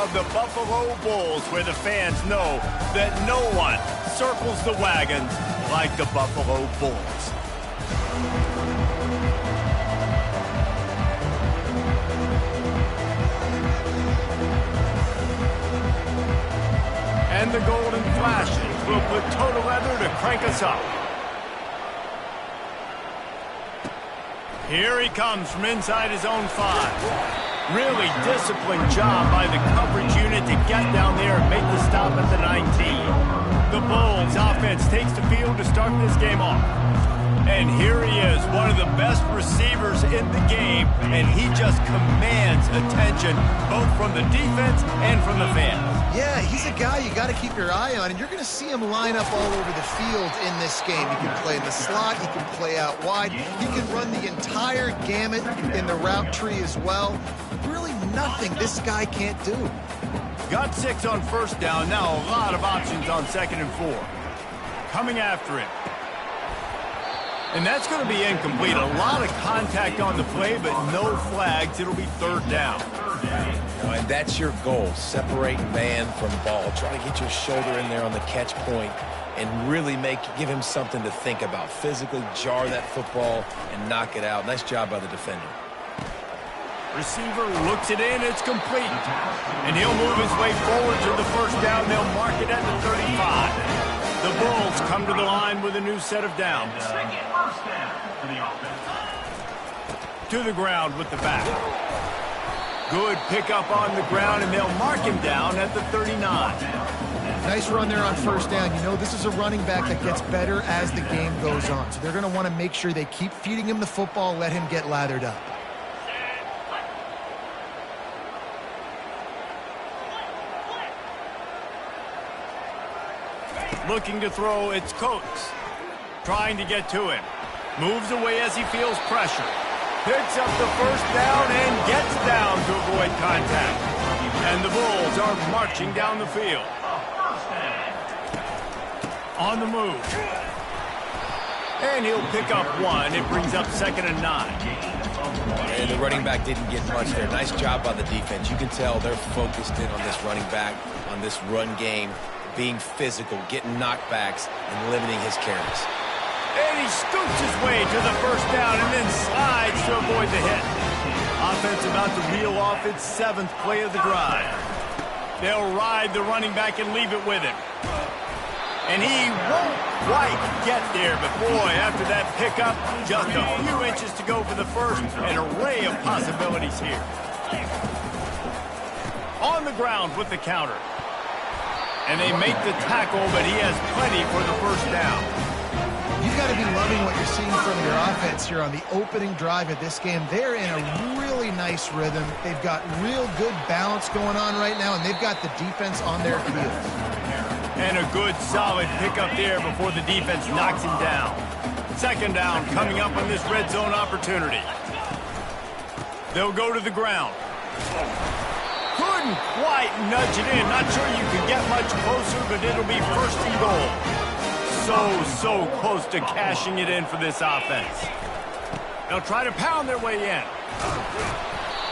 of the Buffalo Bulls, where the fans know that no one circles the wagons like the Buffalo Bulls. And the golden flashes will put total leather to crank us up. Here he comes from inside his own 5. Really disciplined job by the coverage unit to get down there and make the stop at the 19. The Bulls offense takes the field to start this game off. And here he is, one of the best receivers in the game, and he just commands attention both from the defense and from the fans. Yeah, he's a guy you got to keep your eye on, and you're going to see him line up all over the field in this game. He can play in the slot, he can play out wide, he can run the entire gamut in the route tree as well. Really nothing this guy can't do. Got 6 on first down, now a lot of options on 2nd and 4. Coming after him. And that's going to be incomplete. A lot of contact on the play, but no flags. It'll be 3rd down. And that's your goal. Separate man from ball. Try to get your shoulder in there on the catch point and really give him something to think about. Physically jar that football and knock it out. Nice job by the defender. Receiver looks it in. It's complete. And he'll move his way forward to the 1st down. They'll mark it at the 35. The Bulls come to the line with a new set of downs. To the ground with the back. Good pickup on the ground, and they'll mark him down at the 39. Nice run there on 1st down. You know, this is a running back that gets better as the game goes on. So they're going to want to make sure they keep feeding him the football, let him get lathered up. Looking to throw, it's Coates. Trying to get to him. Moves away as he feels pressure. Picks up the 1st down and gets down to avoid contact. And the Bulls are marching down the field. On the move. And he'll pick up 1. It brings up 2nd and 9. And the running back didn't get much there. Nice job by the defense. You can tell they're focused in on this running back, on this run game, being physical, getting knockbacks, and limiting his carries. And he scoots his way to the 1st down and then slides to avoid the hit. Offense about to reel off its 7th play of the drive. They'll ride the running back and leave it with him. And he won't quite get there, but boy, after that pickup, just a few inches to go for the 1st. An array of possibilities here. On the ground with the counter. And they make the tackle, but he has plenty for the 1st down. You've got to be loving what you're seeing from your offense here on the opening drive of this game. They're in a really nice rhythm. They've got real good balance going on right now, and they've got the defense on their heels. And a good, solid pickup there before the defense knocks him down. 2nd down coming up on this red zone opportunity. They'll go to the ground. Couldn't quite nudge it in. Not sure you could get much closer, but it'll be 1st and goal. So close to cashing it in for this offense. They'll try to pound their way in.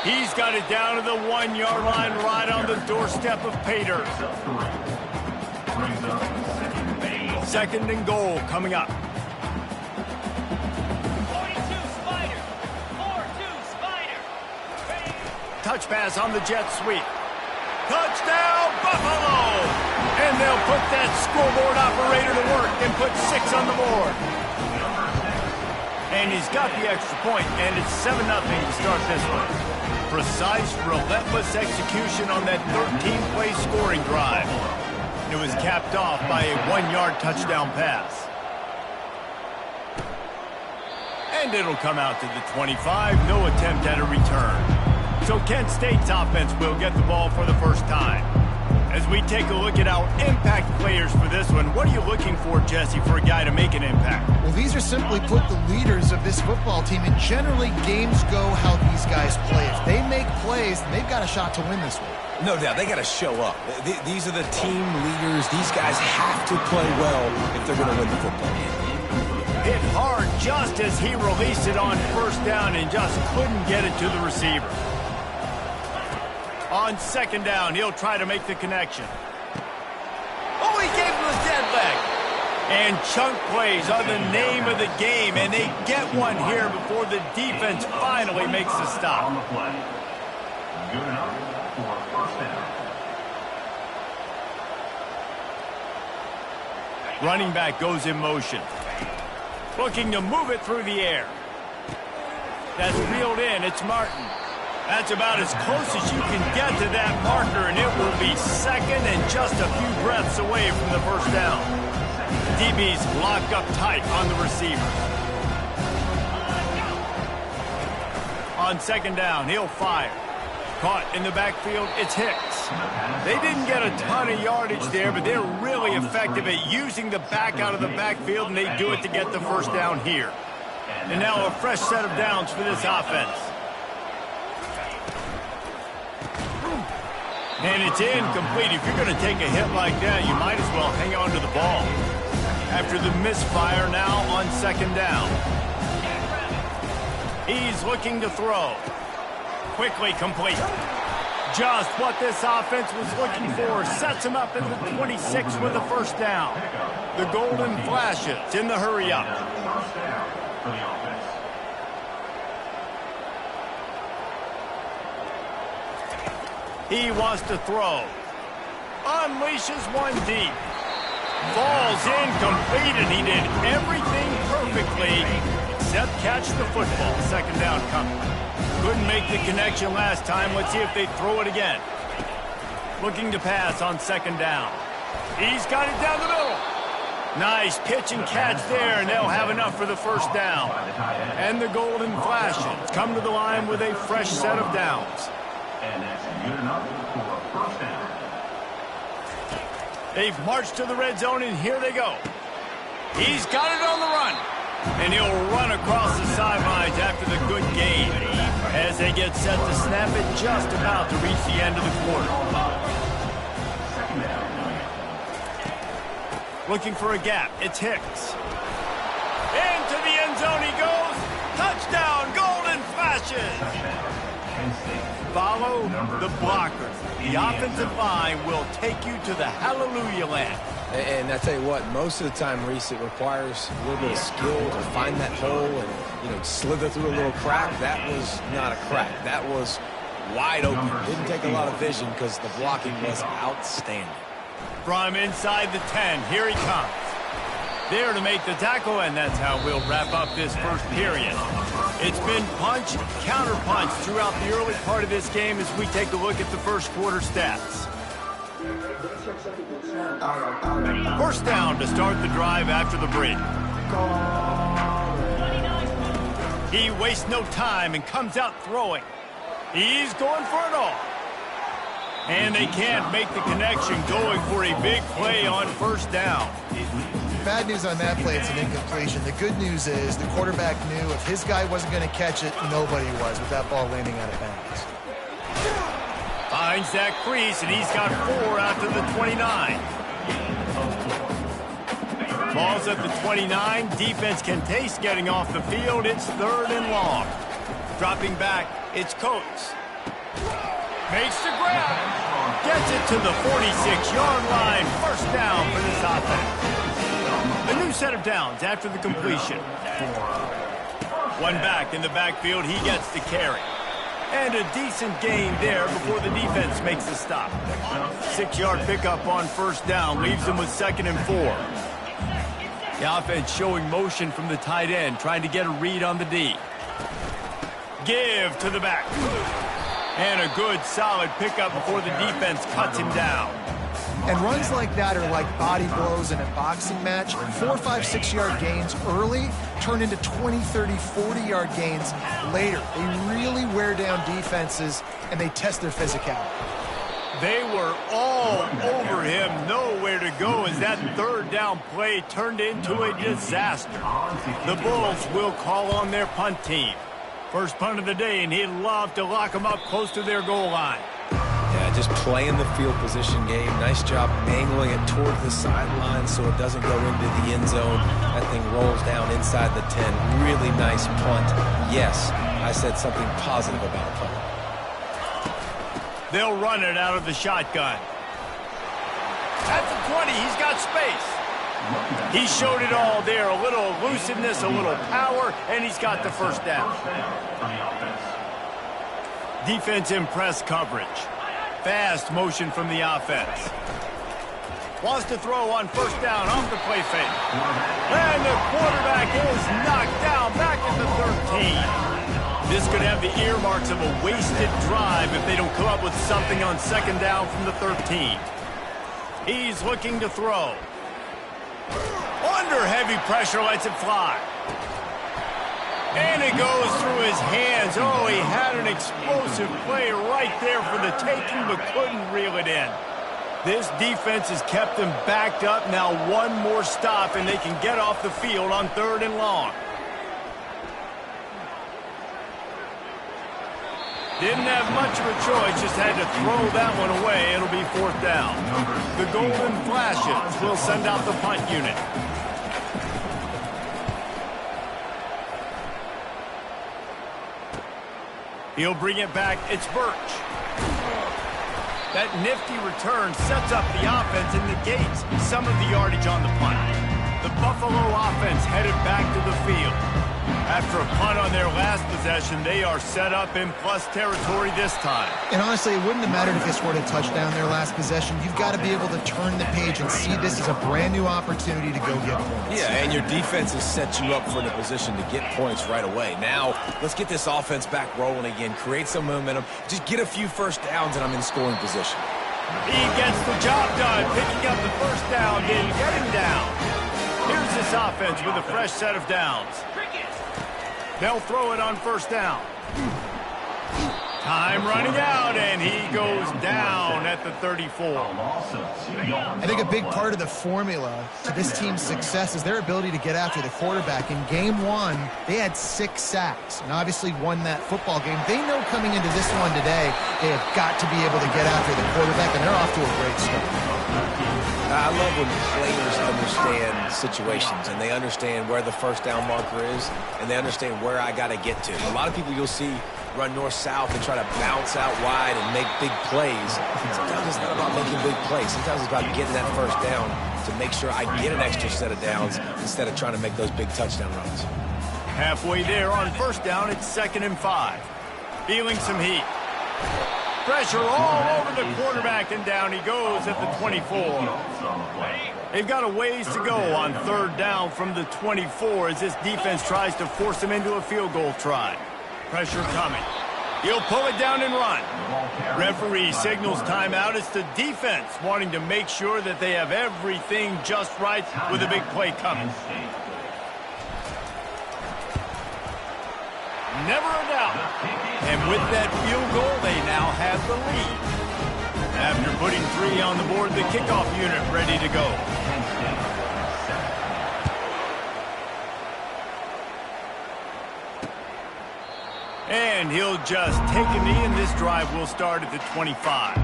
He's got it down to the 1-yard line right on the doorstep of Pater. 2nd and goal coming up. 42 Spider. 4-2 Spider. Touch pass on the jet sweep. Touchdown, Buffalo! And they'll put that scoreboard operator to work and put 6 on the board. And he's got the extra point, and it's 7-0 to start this one. Precise, relentless execution on that 13-play scoring drive. It was capped off by a 1-yard touchdown pass. And it'll come out to the 25, no attempt at a return. So Kent State's offense will get the ball for the 1st time. As we take a look at our impact players for this one, what are you looking for, Jesse, for a guy to make an impact? Well, these are simply put the leaders of this football team, and generally games go how these guys play. If they make plays, then they've got a shot to win this one. No doubt, they got to show up. These are the team leaders. These guys have to play well if they're going to win the football game. Hit hard just as he released it on 1st down and just couldn't get it to the receiver. On second down, he'll try to make the connection. Oh, he gave him a dead leg. And chunk plays are the name of the game, and they get one here before the defense finally makes the stop. On the play. Good enough for a first down. Running back goes in motion. Looking to move it through the air. That's reeled in. It's Martin. That's about as close as you can get to that marker, and it will be second and just a few breaths away from the first down. DB's locked up tight on the receiver. On second down, he'll fire. Caught in the backfield, it's Hicks. They didn't get a ton of yardage there, but they're really effective at using the back out of the backfield, and they do it to get the first down here. And now a fresh set of downs for this offense. And it's incomplete. If you're going to take a hit like that, you might as well hang on to the ball. After the misfire, now on second down. He's looking to throw. Quickly complete. Just what this offense was looking for. Sets him up in the 26 with a first down. The golden flashes in the hurry up. First down for the offense. He wants to throw. Unleashes one deep. Falls incomplete, and he did everything perfectly except catch the football. Second down coming. Couldn't make the connection last time. Let's see if they throw it again. Looking to pass on second down. He's got it down the middle. Nice pitch and catch there, and they'll have enough for the first down. And the golden flashes come to the line with a fresh set of downs. And that's good enough for a first down. They've marched to the red zone, and here they go. He's got it on the run. And he'll run across the sidelines after the good gain as they get set to snap it just about to reach the end of the quarter. Second down. Looking for a gap. It's Hicks. Into the end zone he goes. Touchdown, golden flashes. Follow the blockers. The offensive line will take you to the hallelujah land. And I tell you what, most of the time, Reese, it requires a little bit of skill to find that hole and, slither through a little crack. That was not a crack. That was wide open. Didn't take a lot of vision because the blocking was outstanding. From inside the 10, here he comes. There to make the tackle, and that's how we'll wrap up this first period. It's been punch, counter-punch throughout the early part of this game as we take a look at the first quarter stats. First down to start the drive after the break. He wastes no time and comes out throwing. He's going for it all. And they can't make the connection, going for a big play on first down. Bad news on that play, it's an incompletion. The good news is the quarterback knew if his guy wasn't going to catch it, nobody was with that ball landing out of bounds. Finds that crease, and he's got 4 out to the 29. Ball's at the 29. Defense can taste getting off the field. It's third and long. Dropping back, it's Coates. Makes the grab. Gets it to the 46-yard line. First down for this offense. A new set of downs after the completion. One back in the backfield. He gets the carry. And a decent gain there before the defense makes the stop. 6-yard pickup on first down leaves them with 2nd and 4. The offense showing motion from the tight end, trying to get a read on the D. Give to the back. And a good, solid pickup before the defense cuts him down. And runs like that are like body blows in a boxing match. 4, 5, 6-yard gains early turn into 20, 30, 40-yard gains later. They really wear down defenses, and they test their physicality. They were all over him, nowhere to go as that third down play turned into a disaster. The Bulls will call on their punt team. First punt of the day, and he'd love to lock them up close to their goal line. Yeah, just playing the field position game. Nice job angling it toward the sideline so it doesn't go into the end zone. That thing rolls down inside the 10. Really nice punt. Yes, I said something positive about a punt. They'll run it out of the shotgun. At the 20, he's got space. He showed it all there. A little elusiveness, a little power, and he's got the first down. Defense in press coverage. Fast motion from the offense. Wants to throw on first down off the play fake. And the quarterback is knocked down back at the 13. This could have the earmarks of a wasted drive if they don't come up with something on second down from the 13. He's looking to throw. Under heavy pressure, lets it fly. And it goes through his hands. Oh, he had an explosive play right there for the taking, but couldn't reel it in. This defense has kept them backed up. Now one more stop, and they can get off the field on 3rd and long. Didn't have much of a choice, just had to throw that one away. It'll be 4th down. The Golden Flashes will send out the punt unit. He'll bring it back. It's Birch. That nifty return sets up the offense and negates some of the yardage on the punt. The Buffalo offense headed back to the field. After a punt on their last possession, they are set up in plus territory this time. And honestly, it wouldn't have mattered if they scored a touchdown their last possession. You've got to be able to turn the page and see this as a brand new opportunity to go get points. Yeah, and your defense has set you up for the position to get points right away. Now, let's get this offense back rolling again, create some momentum, just get a few first downs, and I'm in scoring position. He gets the job done, picking up the first down, then getting down. Here's this offense with a fresh set of downs. They'll throw it on first down. Time running out, and he goes down at the 34. I think a big part of the formula to this team's success is their ability to get after the quarterback. In game 1, they had 6 sacks and obviously won that football game. They know coming into this one today, they have got to be able to get after the quarterback, and they're off to a great start. I love when players understand situations and they understand where the first down marker is and they understand where I got to get to. A lot of people you'll see run north-south and try to bounce out wide and make big plays. Sometimes it's not about making big plays. Sometimes it's about getting that first down to make sure I get an extra set of downs instead of trying to make those big touchdown runs. Halfway there on first down, it's 2nd and 5. Feeling some heat. Pressure all over the quarterback, and down he goes at the 24. They've got a ways to go on 3rd down from the 24 as this defense tries to force him into a field goal try. Pressure coming. He'll pull it down and run. Referee signals timeout. It's the defense wanting to make sure that they have everything just right with a big play coming. Never a doubt. And with that field goal, they now have the lead. After putting 3 on the board, the kickoff unit ready to go. And he'll just take a knee, and this drive will start at the 25.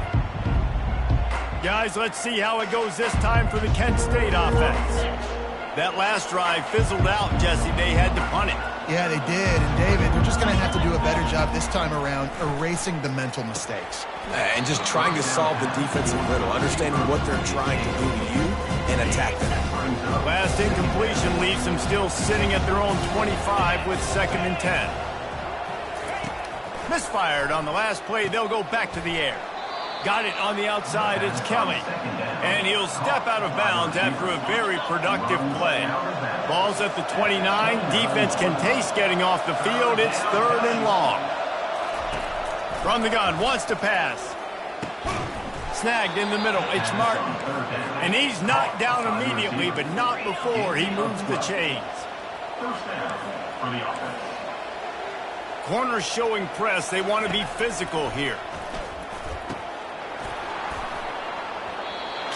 Guys, let's see how it goes this time for the Kent State offense. That last drive fizzled out, Jesse. They had to punt it. Yeah, they did. And, David, they're just going to have to do a better job this time around erasing the mental mistakes. And just trying to solve the defensive riddle, understanding what they're trying to do to you and attack them. Last incompletion leaves them still sitting at their own 25 with 2nd and 10. Misfired on the last play. They'll go back to the air. Got it on the outside. It's Kelly. And he'll step out of bounds after a very productive play. Ball's at the 29. Defense can taste getting off the field. It's 3rd and long. From the gun. Wants to pass. Snagged in the middle. It's Martin. And he's knocked down immediately, but not before he moves the chains. First down for the offense. Corners showing press. They want to be physical here.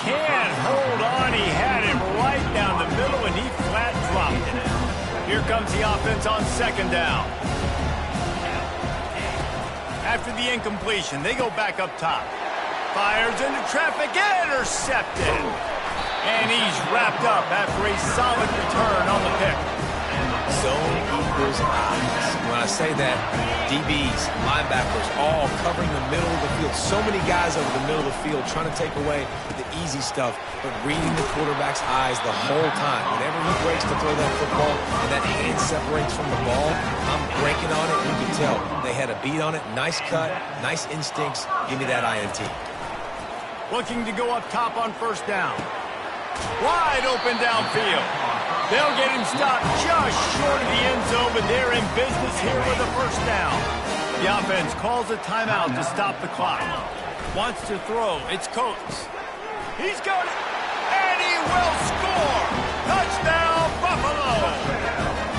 Can't hold on. He had him right down the middle, and he flat dropped it. Here comes the offense on 2nd down. After the incompletion, they go back up top. Fires into traffic, intercepted. And he's wrapped up after a solid return on the pick. Zone equals eyes. When I say that, DBs, linebackers, all covering the middle of the field. So many guys over the middle of the field trying to take away the easy stuff, but reading the quarterback's eyes the whole time. Whenever he breaks to throw that football and that hand separates from the ball, I'm breaking on it. You can tell they had a beat on it. Nice cut, nice instincts. Give me that INT. Looking to go up top on first down. Wide open downfield. They'll get him stopped just short of the end zone, but they're in business here with a first down. The offense calls a timeout to stop the clock. Wants to throw. It's Coates. He's got it, and he will score. Touchdown, Buffalo.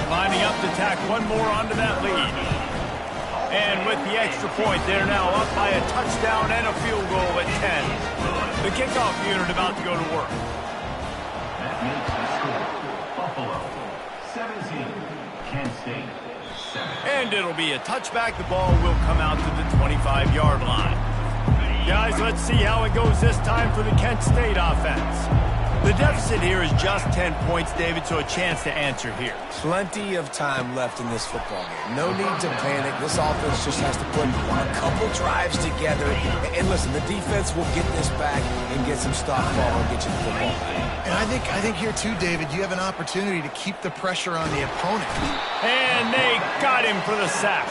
Lining up to tack one more onto that lead. And with the extra point, they're now up by a touchdown and a field goal at 10. The kickoff unit about to go to work. That makes the score Buffalo 17, Kent State 7. And it'll be a touchback. The ball will come out to the 25-yard line. Guys, let's see how it goes this time for the Kent State offense. The deficit here is just 10 points, David, so a chance to answer here. Plenty of time left in this football game. No need to panic. This offense just has to put a couple drives together. And listen, the defense will get this back and get some stop ball and get you the football back. And I think here too, David, you have an opportunity to keep the pressure on the opponent. And they got him for the sack.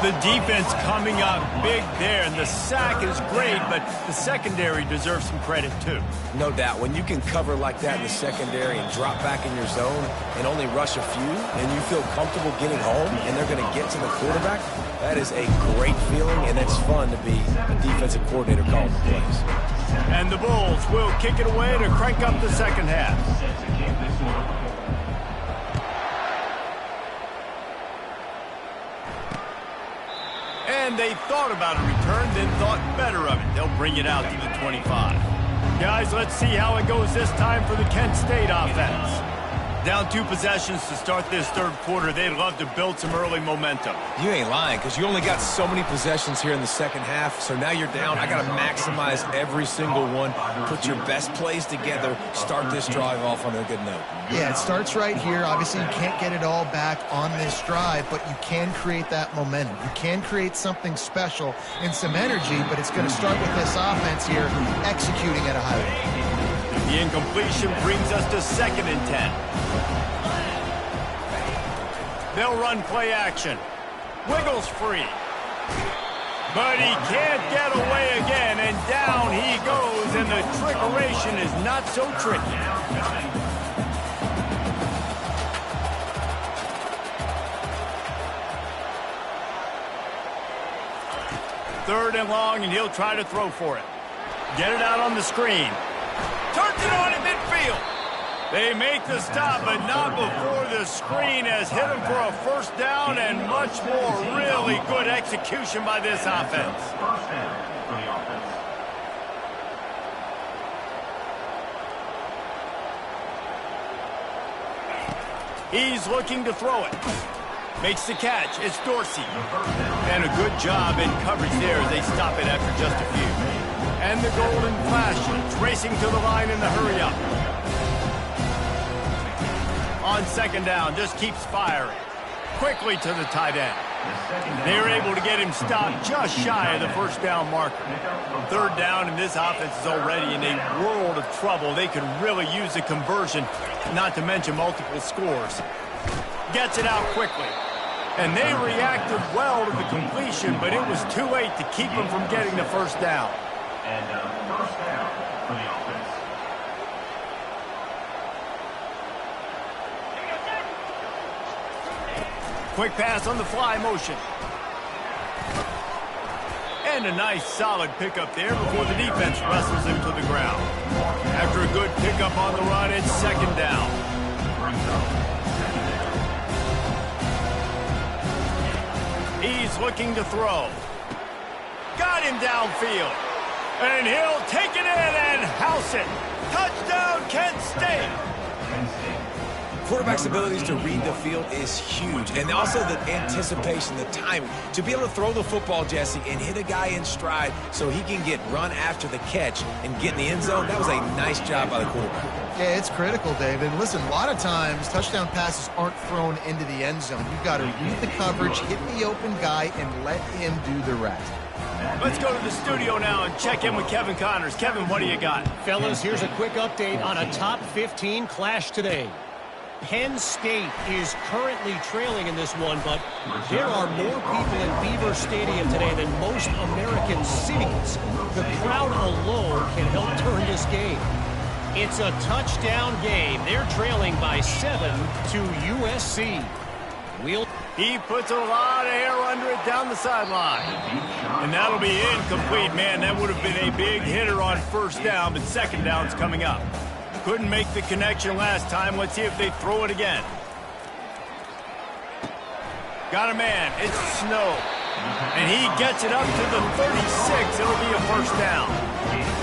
The defense coming up big there, and the sack is great, but the secondary deserves some credit too. No doubt. When you can cover like that in the secondary and drop back in your zone and only rush a few, and you feel comfortable getting home, and they're going to get to the quarterback, that is a great feeling, and it's fun to be a defensive coordinator calling the plays. And the Bulls will kick it away to crank up the second half. And they thought about a return, then thought better of it. They'll bring it out to the 25. Guys, let's see how it goes this time for the Kent State offense. Down 2 possessions to start this third quarter. They'd love to build some early momentum. You ain't lying, because you only got so many possessions here in the second half, so now you're down. I got to maximize every single one, put your best plays together, start this drive off on a good note. Yeah, it starts right here. Obviously, you can't get it all back on this drive, but you can create that momentum. You can create something special and some energy, but it's going to start with this offense here executing at a high level. The incompletion brings us to 2nd and 10. They'll run play action. Wiggles free. But he can't get away again, and down he goes, and the trickeration is not so tricky. Third and long, and he'll try to throw for it. Get it out on the screen. Turns it on in midfield. They make the stop, but not before the screen has hit him for a first down and much more. Really good execution by this offense. First down for the offense. He's looking to throw it. Makes the catch. It's Dorsey. And a good job in coverage there as they stop it after just a few. And the golden flashes, racing to the line in the hurry-up. On second down, just keeps firing. Quickly to the tight end. They were able to get him stopped just shy of the first down marker. Third down, and this offense is already in a world of trouble. They could really use a conversion, not to mention multiple scores. Gets it out quickly. And they reacted well to the completion, but it was too late to keep them from getting the first down. And first down for the offense. Quick pass on the fly motion. And a nice solid pickup there before the defense wrestles him to the ground. After a good pickup on the run, it's second down. He's looking to throw. Got him downfield. And he'll take it in and house it. Touchdown, Kent State. quarterback's abilities to read the field is huge. And also the anticipation, the timing. To be able to throw the football, Jesse, and hit a guy in stride so he can get run after the catch and get in the end zone, that was a nice job by the quarterback. Yeah, it's critical, David. Listen, a lot of times touchdown passes aren't thrown into the end zone. You've got to read the coverage, hit the open guy, and let him do the rest. Let's go to the studio now and check in with Kevin Connors. Kevin, what do you got? Fellas, here's a quick update on a top 15 clash today. Penn State is currently trailing in this one, but there are more people in Beaver Stadium today than most American cities. The crowd alone can help turn this game. It's a touchdown game. They're trailing by 7 to USC. He puts a lot of air under it down the sideline. And that'll be incomplete, man. That would have been a big hitter on first down, but second down's coming up. Couldn't make the connection last time. Let's see if they throw it again. Got a man. It's Snow. And he gets it up to the 36. It'll be a first down.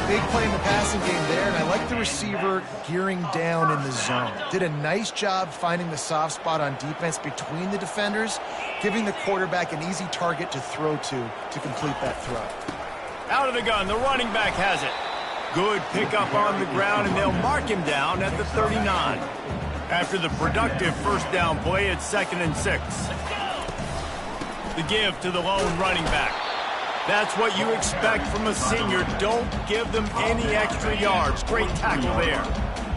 Big play in the passing game there, and I like the receiver gearing down in the zone. Did a nice job finding the soft spot on defense between the defenders, giving the quarterback an easy target to throw to complete that throw. Out of the gun, the running back has it. Good pickup on the ground, and they'll mark him down at the 39. After the productive first down play, it's 2nd and 6. The give to the lone running back. That's what you expect from a senior. Don't give them any extra yards. Great tackle there.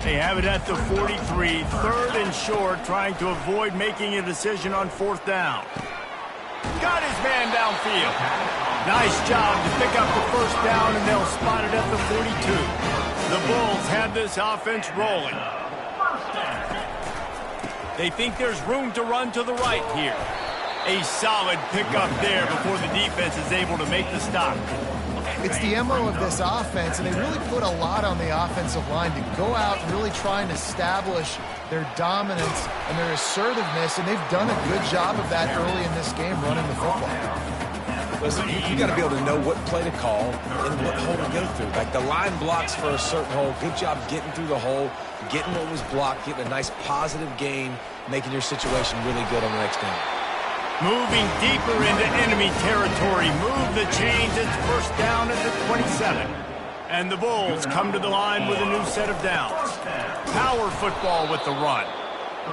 They have it at the 43, 3rd and short, trying to avoid making a decision on 4th down. Got his man downfield. Nice job to pick up the first down, and they'll spot it at the 42. The Bulls have this offense rolling. They think there's room to run to the right here. A solid pickup there before the defense is able to make the stop. It's the MO of this offense, and they really put a lot on the offensive line to go out and really try and establish their dominance and their assertiveness, and they've done a good job of that early in this game running the football. Listen, you got to be able to know what play to call and what hole to go through. Like the line blocks for a certain hole. Good job getting through the hole, getting what was blocked, getting a nice positive gain, making your situation really good on the next down. Moving deeper into enemy territory. Move the chains. It's first down at the 27. And the Bulls come to the line with a new set of downs. Power football with the run.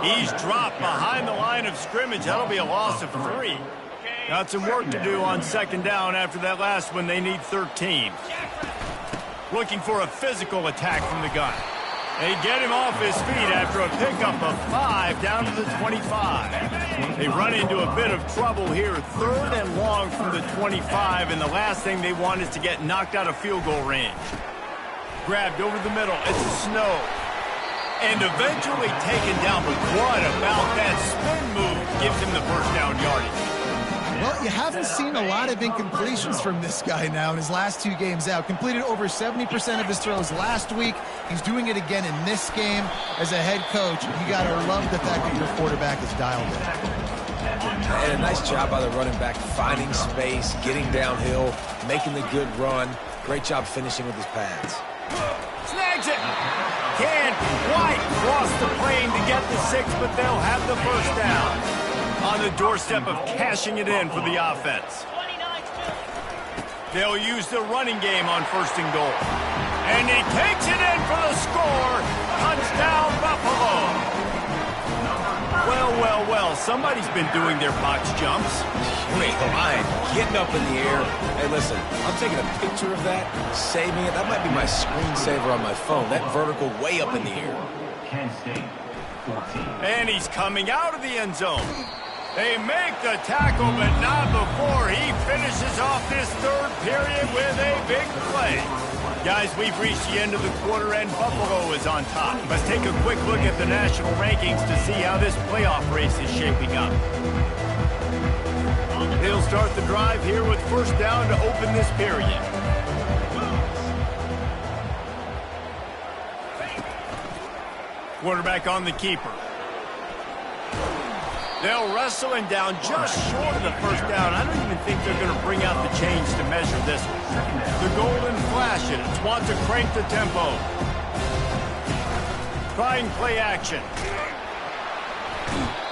He's dropped behind the line of scrimmage. That'll be a loss of 3. Got some work to do on 2nd down after that last one. They need 13. Looking for a physical attack from the gun. They get him off his feet after a pickup of 5 down to the 25. They run into a bit of trouble here. 3rd and long from the 25, and the last thing they want is to get knocked out of field goal range. Grabbed over the middle. It's Snow. And eventually taken down, but what about that spin move gives him the first down yardage? Well, you haven't seen a lot of incompletions from this guy now in his last 2 games out. Completed over 70% of his throws last week. He's doing it again in this game. As a head coach, you got to love the fact that your quarterback is dialed in. And a nice job by the running back, finding space, getting downhill, making the good run. Great job finishing with his pads. Snags it. Can't quite cross the plane to get the 6, but they'll have the first down. On the doorstep of cashing it in for the offense. They'll use the running game on 1st and goal. And he takes it in for the score. Touchdown, Buffalo. Well, well, well. Somebody's been doing their box jumps. Wait, the line getting up in the air. Hey, listen, I'm taking a picture of that, saving it. That might be my screensaver on my phone. That vertical way up in the air. And he's coming out of the end zone. They make the tackle, but not before he finishes off this 3rd period with a big play. Guys, we've reached the end of the quarter, and Buffalo is on top. Let's take a quick look at the national rankings to see how this playoff race is shaping up. They'll start the drive here with first down to open this period. Quarterback on the keeper. They'll wrestle him down just short of the first down. I don't even think they're going to bring out the chains to measure this one. The golden flash it. It's want to crank the tempo. Trying play action.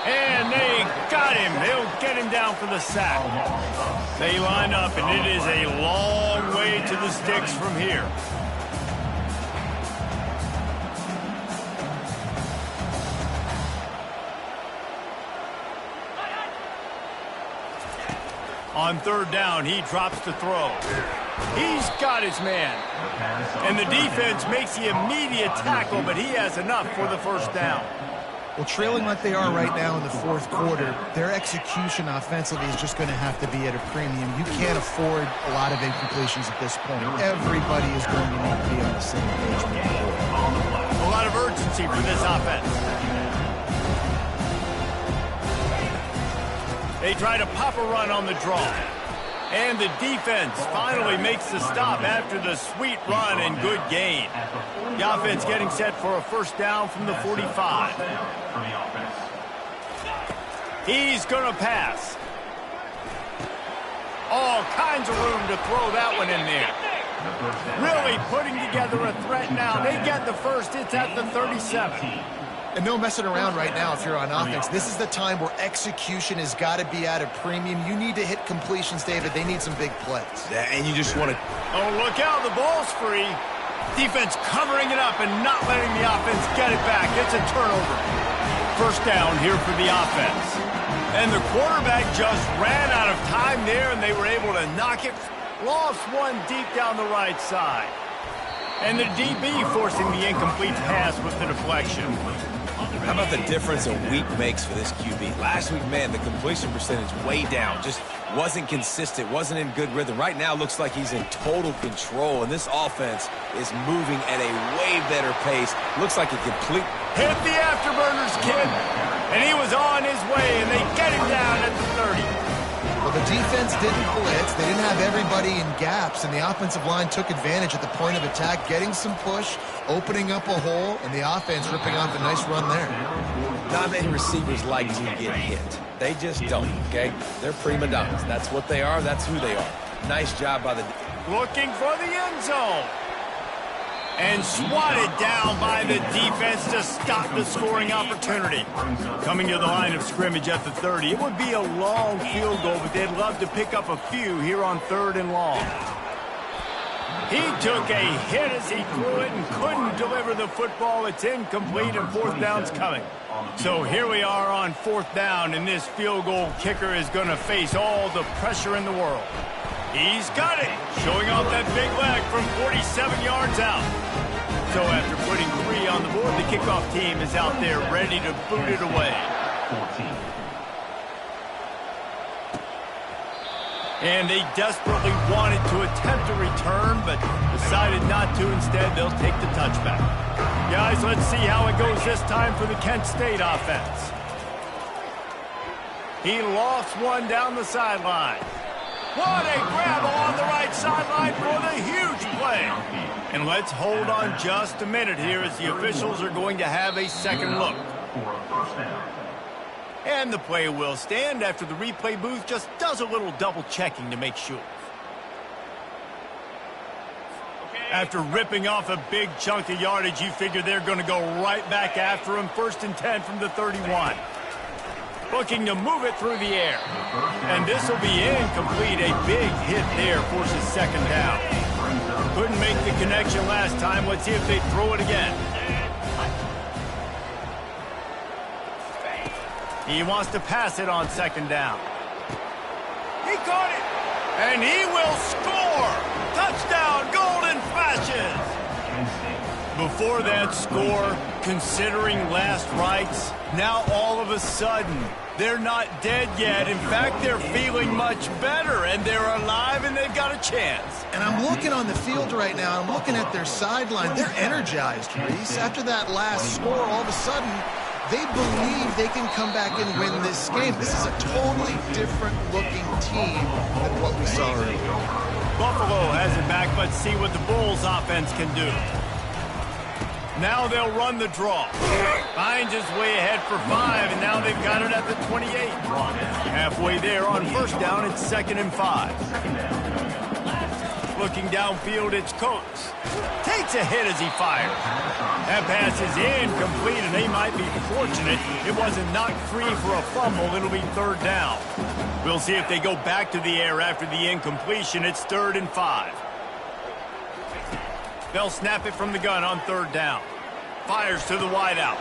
And they got him. They'll get him down for the sack. They line up, and it is a long way to the sticks from here. On third down, he drops to throw. He's got his man. And the defense makes the immediate tackle, but he has enough for the first down. Well, trailing like they are right now in the fourth quarter, their execution offensively is just going to have to be at a premium. You can't afford a lot of incompletions at this point. Everybody is going to need to be on the same page with the ball. A lot of urgency for this offense. They try to pop a run on the draw. And the defense finally makes the stop after the sweet run and good gain. The offense getting set for a first down from the 45. He's going to pass. All kinds of room to throw that one in there. Really putting together a threat now. They get the first. It's at the 37. And no messing around right now if you're on offense. This is the time where execution has got to be at a premium. You need to hit completions, David. They need some big plays. Yeah, and you just want to... Oh, look out. The ball's free. Defense covering it up and not letting the offense get it back. It's a turnover. First down here for the offense. And the quarterback just ran out of time there, and they were able to knock it. Lost one deep down the right side. And the DB forcing the incomplete pass with the deflection. How about the difference a week makes for this QB? Last week, man, the completion percentage way down. Just wasn't consistent, wasn't in good rhythm. Right now, looks like he's in total control, and this offense is moving at a way better pace. Looks like a complete... Hit the afterburners, kid. And he was on his way, and they get him down at the 30. Well, the defense didn't blitz. They didn't have everybody in gaps, and the offensive line took advantage at the point of attack, getting some push, opening up a hole, and the offense ripping off a nice run there. Not many receivers like to get hit. They just don't, okay? They're prima donnas. That's what they are. That's who they are. Nice job by the... Looking for the end zone. And swatted down by the defense to stop the scoring opportunity. Coming to the line of scrimmage at the 30. It would be a long field goal, but they'd love to pick up a few here on third and long. He took a hit as he threw it and couldn't deliver the football. It's incomplete, and fourth down's coming. So here we are on fourth down, and this field goal kicker is going to face all the pressure in the world. He's got it, showing off that big leg from 47 yards out. So after putting 3 on the board, the kickoff team is out there ready to boot it away. And they desperately wanted to attempt a return, but decided not to. Instead, they'll take the touchback. Guys, let's see how it goes this time for the Kent State offense. He lost one down the sideline. What a grab along the right sideline for the huge play. And let's hold on just a minute here as the officials are going to have a second look. And the play will stand after the replay booth just does a little double checking to make sure. After ripping off a big chunk of yardage, you figure they're going to go right back after him. 1st and 10 from the 31. Looking to move it through the air. And this will be incomplete. A big hit there forces second down. Couldn't make the connection last time. Let's see if they throw it again. He wants to pass it on second down. He caught it. And he will score. Touchdown, Golden Flashes. Before that score, considering last rites, now all of a sudden, they're not dead yet. In fact, they're feeling much better, and they're alive, and they've got a chance. And I'm looking on the field right now. I'm looking at their sideline. They're energized, Reese. After that last score, all of a sudden, they believe they can come back and win this game. This is a totally different-looking team than what we saw earlier. Buffalo has it back. Let's see what the Bulls offense can do. Now they'll run the draw. Finds his way ahead for 5, and now they've got it at the 28. Halfway there on first down, it's 2nd and 5. Looking downfield, it's Coates. Takes takes a hit as he fires. That pass is incomplete, and they might be fortunate it wasn't knocked free for a fumble. It'll be 3rd down. We'll see if they go back to the air after the incompletion. It's 3rd and 5. They'll snap it from the gun on 3rd down. Fires to the wideout.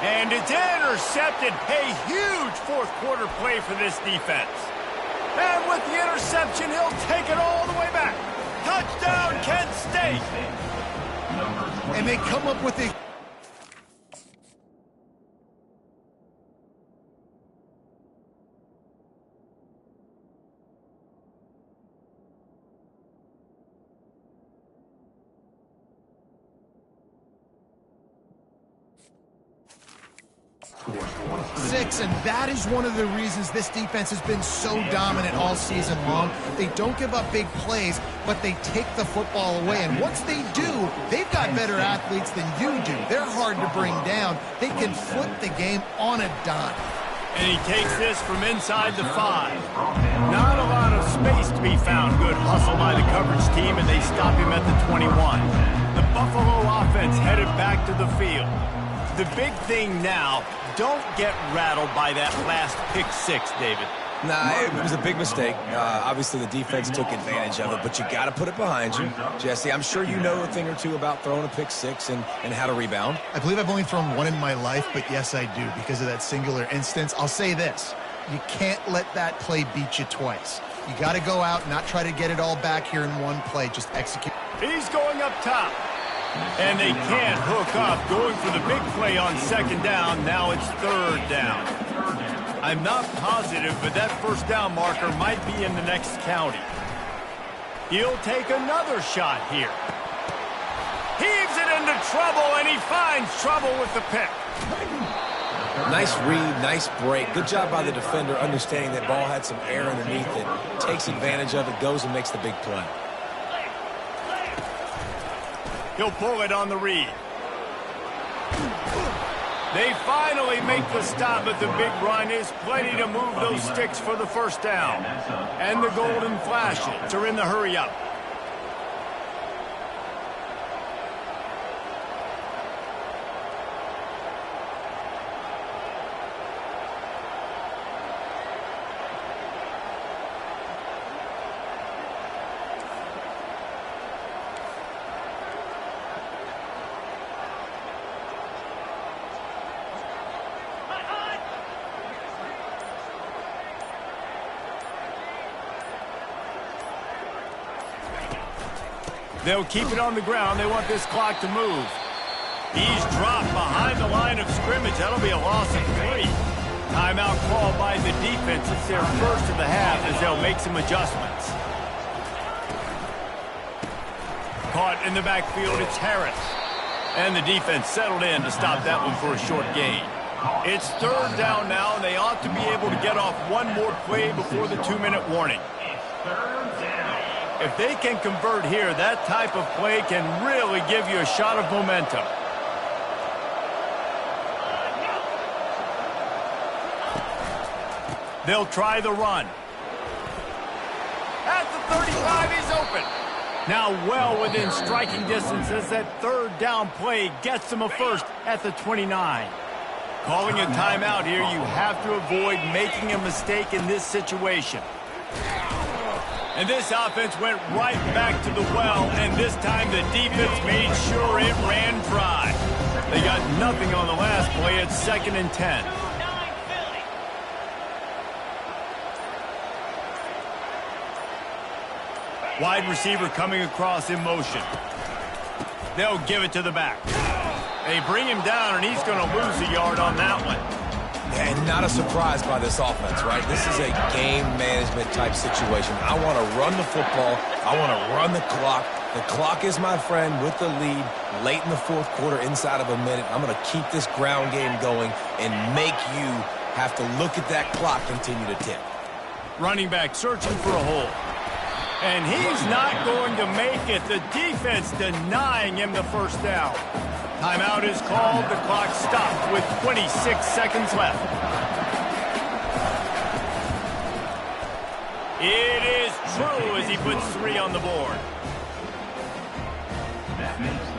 And it's intercepted. A huge fourth-quarter play for this defense. And with the interception, he'll take it all the way back. Touchdown, Kent State. And they come up with a... 6, and that is one of the reasons this defense has been so dominant all season long. They don't give up big plays, but they take the football away. And once they do, they've got better athletes than you do. They're hard to bring down. They can flip the game on a dime. And he takes this from inside the 5. Not a lot of space to be found. Good hustle by the coverage team, and they stop him at the 21. The Buffalo offense headed back to the field. The big thing now, don't get rattled by that last pick 6, David. Nah, it was a big mistake. Obviously, the defense took advantage of it, but you got to put it behind you. Jesse, I'm sure you know a thing or two about throwing a pick 6 and how to rebound. I believe I've only thrown one in my life, but yes, I do, because of that singular instance. I'll say this. You can't let that play beat you twice. You got to go out, not try to get it all back here in one play. Just execute. He's going up top. And they can't hook up, going for the big play on 2nd down. Now it's 3rd down. I'm not positive, but that 1st down marker might be in the next county. He'll take another shot here. Heaves it into trouble, and he finds trouble with the pick. Nice read, nice break. Good job by the defender, understanding that ball had some air underneath it. Takes advantage of it, goes and makes the big play. He'll pull it on the read. They finally make the stop, but the big run is plenty to move those sticks for the 1st down. And the golden flashes are in the hurry-up. They'll keep it on the ground. They want this clock to move. He's dropped behind the line of scrimmage. That'll be a loss of 3. Timeout called by the defense. It's their first of the half as they'll make some adjustments. Caught in the backfield, it's Harris. And the defense settled in to stop that one for a short gain. It's 3rd down now, and they ought to be able to get off one more play before the 2-minute warning. If they can convert here, that type of play can really give you a shot of momentum. They'll try the run. At the 35, he's open. Now well within striking distance as that 3rd down play gets them a first at the 29. Calling a timeout here, you have to avoid making a mistake in this situation. And this offense went right back to the well, and this time the defense made sure it ran dry. They got nothing on the last play. It's 2nd and 10. Wide receiver coming across in motion. They'll give it to the back. They bring him down, and he's going to lose a yard on that one. And not a surprise by this offense, right? This is a game management type situation. I want to run the football. I want to run the clock. The clock is my friend with the lead late in the 4th quarter, inside of a minute. I'm going to keep this ground game going and make you have to look at that clock continue to tick. Running back searching for a hole. And he's not going to make it. The defense denying him the 1st down. Timeout is called. The clock stopped with 26 seconds left. It is true as he puts 3 on the board.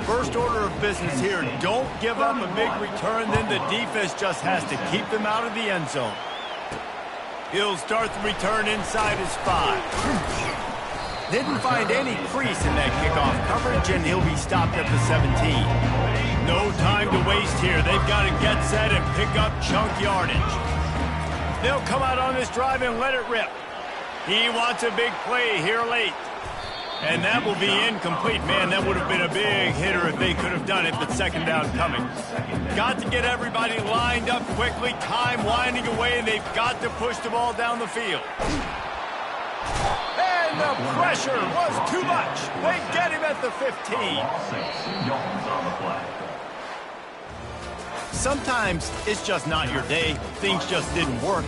First order of business here, don't give up a big return, then the defense just has to keep them out of the end zone. He'll start the return inside his 5. Didn't find any crease in that kickoff coverage, and he'll be stopped at the 17. No time to waste here. They've got to get set and pick up chunk yardage. They'll come out on this drive and let it rip. He wants a big play here late. And that will be incomplete. Man, that would have been a big hitter if they could have done it, but second down coming. Got to get everybody lined up quickly. Time winding away, and they've got to push the ball down the field. And the pressure was too much. They get him at the 15. Sometimes it's just not your day. Things just didn't work.